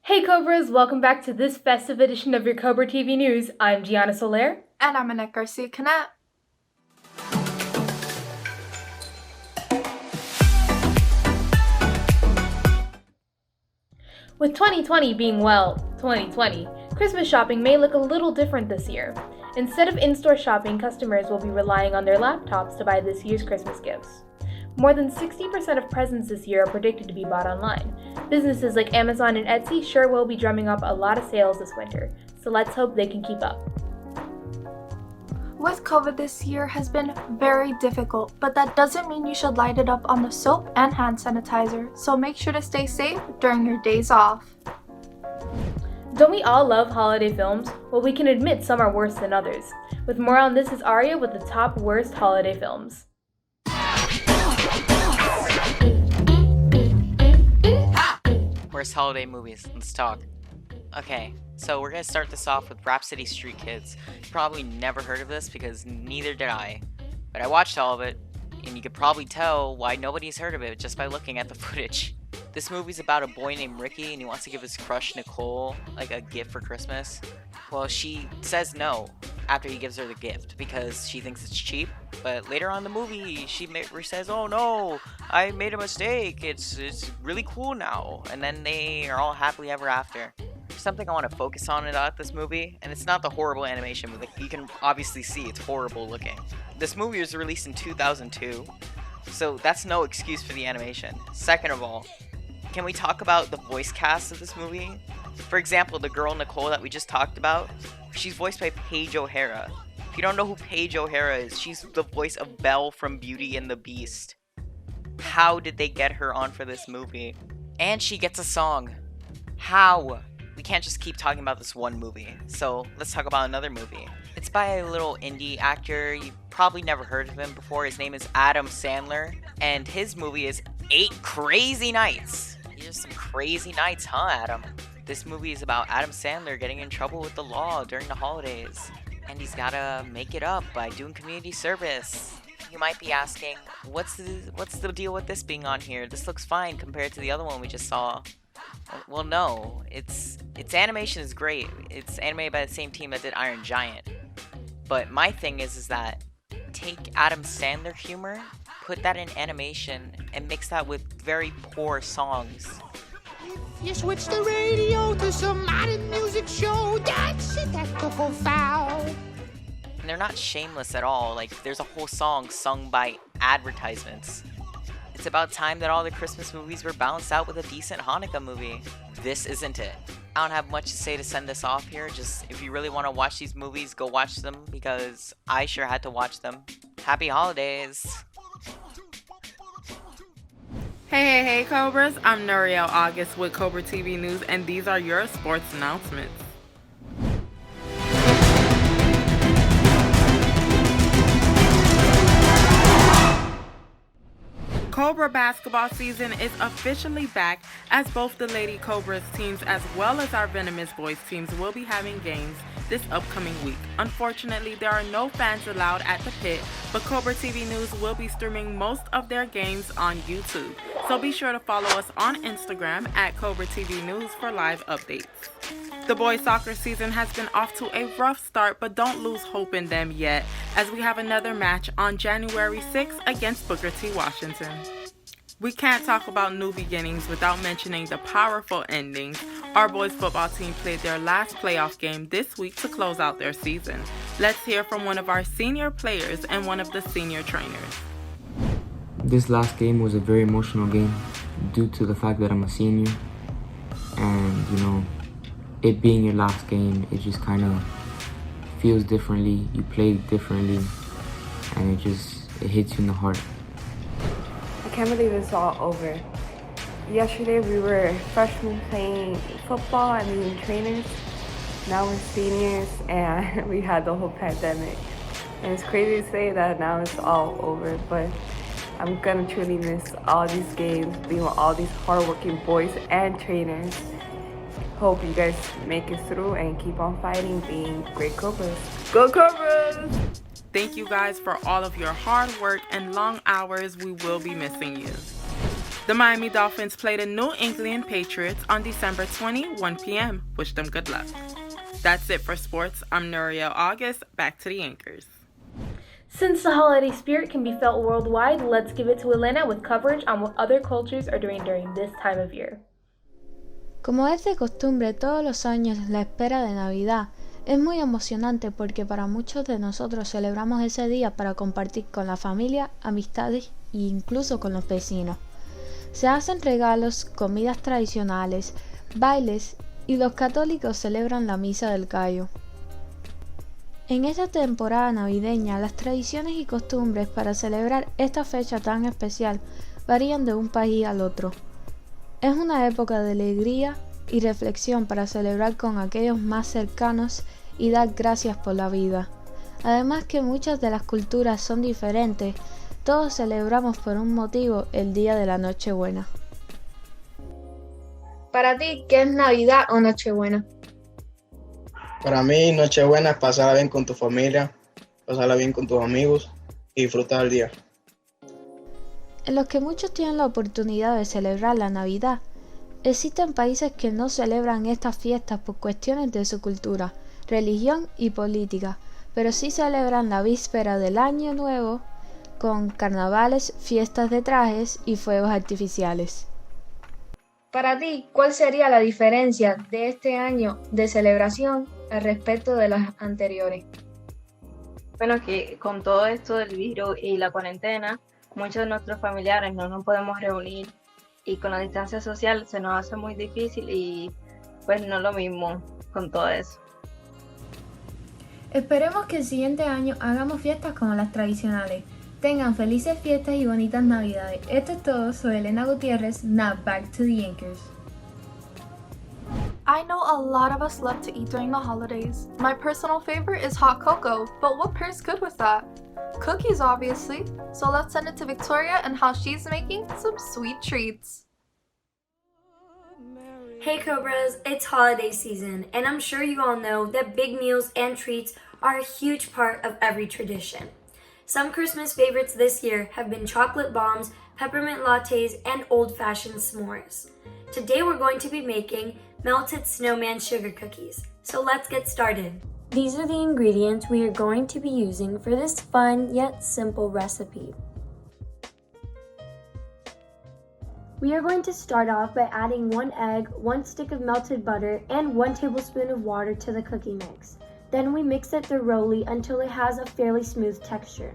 Hey Cobras, welcome back to this festive edition of your Cobra TV News. I'm Gianna Soler. And I'm Annette Garcia-Canet. With 2020 being, 2020, Christmas shopping may look a little different this year. Instead of in-store shopping, customers will be relying on their laptops to buy this year's Christmas gifts. More than 60% of presents this year are predicted to be bought online. Businesses like Amazon and Etsy sure will be drumming up a lot of sales this winter, so let's hope they can keep up. With COVID this year has been very difficult, but that doesn't mean you should light it up on the soap and hand sanitizer, so make sure to stay safe during your days off. Don't we all love holiday films? Well, we can admit some are worse than others. With more on this is Aria with the top worst holiday films. Worst holiday movies. Let's talk. Okay, so we're gonna start this off with Rhapsody Street Kids. You probably never heard of this because neither did I. But I watched all of it, and you could probably tell why nobody's heard of it just by looking at the footage. This movie's about a boy named Ricky, and he wants to give his crush Nicole like a gift for Christmas. Well, she says no after he gives her the gift because she thinks it's cheap. But later on in the movie, she says, "Oh no, I made a mistake. It's really cool now." And then they are all happily ever after. Something I want to focus on about this movie, and it's not the horrible animation. Like, you can obviously see it's horrible looking. This movie was released in 2002, so that's no excuse for the animation. Second of all, can we talk about the voice cast of this movie? For example, the girl Nicole that we just talked about, she's voiced by Paige O'Hara. If you don't know who Paige O'Hara is, she's the voice of Belle from Beauty and the Beast. How did they get her on for this movie? And she gets a song. How? We can't just keep talking about this one movie. So let's talk about another movie. It's by a little indie actor. You've probably never heard of him before. His name is Adam Sandler. And his movie is 8 Crazy Nights. These are some crazy nights, huh, Adam? This movie is about Adam Sandler getting in trouble with the law during the holidays. And he's gotta make it up by doing community service. You might be asking, what's the deal with this being on here? This looks fine compared to the other one we just saw. Well, no, its animation is great. It's animated by the same team that did Iron Giant. But my thing is that take Adam Sandler humor, put that in animation, and mix that with very poor songs. If you switch the radio to some modern music show, that's a tactical foul. And they're not shameless at all. Like, there's a whole song sung by advertisements. It's about time that all the Christmas movies were balanced out with a decent Hanukkah movie. This isn't it. I don't have much to say to send this off here. Just, if you really want to watch these movies, go watch them, because I sure had to watch them. Happy holidays! Hey Cobras, I'm Nuriel August with Cobra TV News, and these are your sports announcements. Cobra basketball season is officially back, as both the Lady Cobras teams as well as our Venomous Boys teams will be having games this upcoming week. Unfortunately, there are no fans allowed at the pit, but Cobra TV News will be streaming most of their games on YouTube. So be sure to follow us on Instagram at Cobra TV News for live updates. The boys soccer season has been off to a rough start, but don't lose hope in them yet, as we have another match on January 6th against Booker T. Washington. We can't talk about new beginnings without mentioning the powerful endings. Our boys football team played their last playoff game this week to close out their season. Let's hear from one of our senior players and one of the senior trainers. This last game was a very emotional game due to the fact that I'm a senior, and it being your last game, it just kind of feels differently. You play differently, and it hits you in the heart. I can't believe it's all over. Yesterday we were freshmen playing football and being trainers. Now we're seniors and we had the whole pandemic. And it's crazy to say that now it's all over, but I'm gonna truly miss all these games, being with all these hardworking boys and trainers. Hope you guys make it through and keep on fighting, being great Cobras. Go Cobras! Thank you guys for all of your hard work and long hours. We will be missing you. The Miami Dolphins play the New England Patriots on December 20, 1 p.m. Wish them good luck. That's it for sports. I'm Nuriel August. Back to the anchors. Since the holiday spirit can be felt worldwide, let's give it to Elena with coverage on what other cultures are doing during this time of year. Como es de costumbre, todos los años la espera de Navidad es muy emocionante porque para muchos de nosotros celebramos ese día para compartir con la familia, amistades e incluso con los vecinos. Se hacen regalos, comidas tradicionales, bailes y los católicos celebran la Misa del Gallo. En esta temporada navideña, las tradiciones y costumbres para celebrar esta fecha tan especial varían de un país al otro. Es una época de alegría y reflexión para celebrar con aquellos más cercanos y dar gracias por la vida. Además que muchas de las culturas son diferentes, todos celebramos por un motivo el día de la Nochebuena. Para ti, ¿qué es Navidad o Nochebuena? Para mí, Nochebuena es pasarla bien con tu familia, pasarla bien con tus amigos y disfrutar el día. En los que muchos tienen la oportunidad de celebrar la Navidad, existen países que no celebran estas fiestas por cuestiones de su cultura, religión y política, pero sí celebran la víspera del Año Nuevo con carnavales, fiestas de trajes y fuegos artificiales. Para ti, ¿cuál sería la diferencia de este año de celebración al respecto de las anteriores? Bueno, que con todo esto del virus y la cuarentena, muchos de nuestros familiares no nos podemos reunir y con la distancia social se nos hace muy difícil y pues no es lo mismo con todo eso. Esperemos que el siguiente año hagamos fiestas como las tradicionales. Tengan felices fiestas y bonitas navidades. Esto es todo, soy Elena Gutiérrez, now back to the anchors. I know a lot of us love to eat during the holidays. My personal favorite is hot cocoa, but what pairs good with that? Cookies, obviously. So let's send it to Victoria and how she's making some sweet treats. Hey Cobras, it's holiday season, and I'm sure you all know that big meals and treats are a huge part of every tradition. Some Christmas favorites this year have been chocolate bombs, peppermint lattes, and old-fashioned s'mores. Today we're going to be making melted snowman sugar cookies, so let's get started. These are the ingredients we are going to be using for this fun yet simple recipe. We are going to start off by adding 1 egg, 1 stick of melted butter, and 1 tablespoon of water to the cookie mix. Then we mix it thoroughly until it has a fairly smooth texture.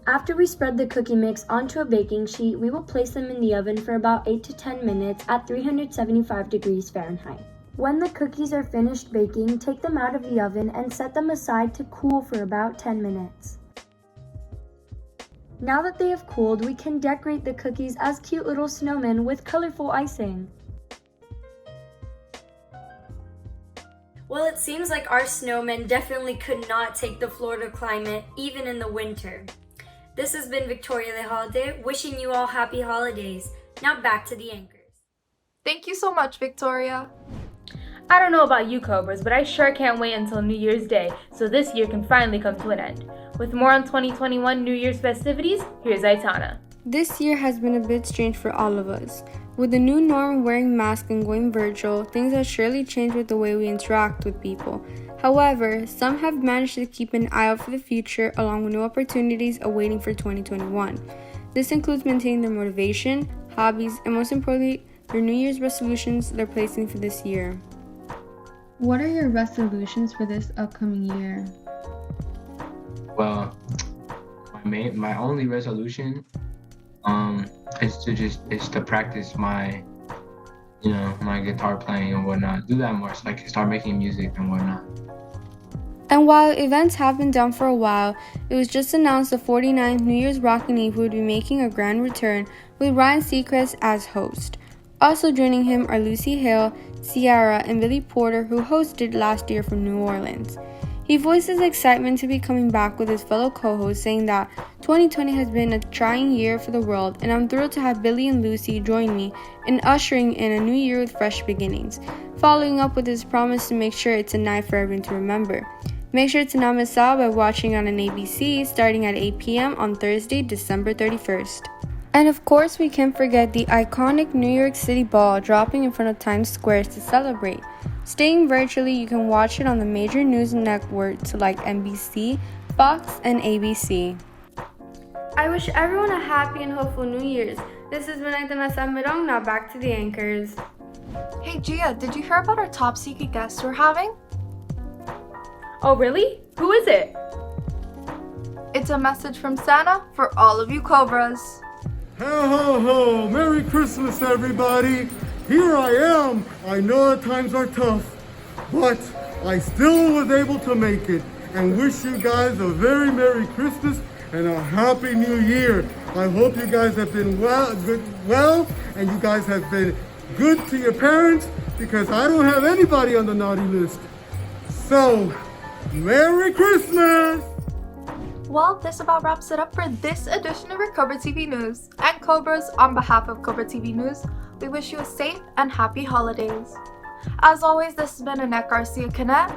After we spread the cookie mix onto a baking sheet, we will place them in the oven for about 8 to 10 minutes at 375 degrees Fahrenheit. When the cookies are finished baking, take them out of the oven and set them aside to cool for about 10 minutes. Now that they have cooled, we can decorate the cookies as cute little snowmen with colorful icing. Well, it seems like our snowmen definitely could not take the Florida climate, even in the winter. This has been Victoria the Holiday, wishing you all happy holidays. Now back to the anchors. Thank you so much, Victoria. I don't know about you Cobras, but I sure can't wait until New Year's Day, so this year can finally come to an end. With more on 2021 New Year's festivities, here's Aitana. This year has been a bit strange for all of us. With the new norm wearing masks and going virtual, things have surely changed with the way we interact with people. However, some have managed to keep an eye out for the future along with new opportunities awaiting for 2021. This includes maintaining their motivation, hobbies, and most importantly, their New Year's resolutions they're placing for this year. What are your resolutions for this upcoming year? Well, my only resolution is to practice my guitar playing and whatnot. Do that more so I can start making music and whatnot. And while events have been down for a while, it was just announced the 49th New Year's Rockin' Eve would be making a grand return with Ryan Seacrest as host. Also joining him are Lucy Hale, Ciara, and Billy Porter, who hosted last year from New Orleans. He voiced his excitement to be coming back with his fellow co-hosts, saying that 2020 has been a trying year for the world, and I'm thrilled to have Billy and Lucy join me in ushering in a new year with fresh beginnings, following up with his promise to make sure it's a night for everyone to remember. Make sure to not miss out by watching on an ABC starting at 8 p.m. on Thursday, December 31st. And of course, we can't forget the iconic New York City Ball dropping in front of Times Square to celebrate. Staying virtually, you can watch it on the major news networks like NBC, Fox, and ABC. I wish everyone a happy and hopeful New Year's. This is Benedicta Mirong, now back to the anchors. Hey Gia, did you hear about our top secret guest we're having? Oh, really? Who is it? It's a message from Santa for all of you Cobras. Ho ho ho! Merry Christmas, everybody! Here I am! I know that times are tough, but I still was able to make it and wish you guys a very Merry Christmas and a Happy New Year. I hope you guys have been well, and you guys have been good to your parents because I don't have anybody on the naughty list. So, Merry Christmas! Well, this about wraps it up for this edition of your Cobra TV News. And Cobras, on behalf of Cobra TV News, we wish you a safe and happy holidays. As always, this has been Annette Garcia-Canet.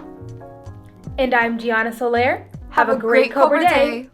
And I'm Gianna Soler. Have a great Cobra day.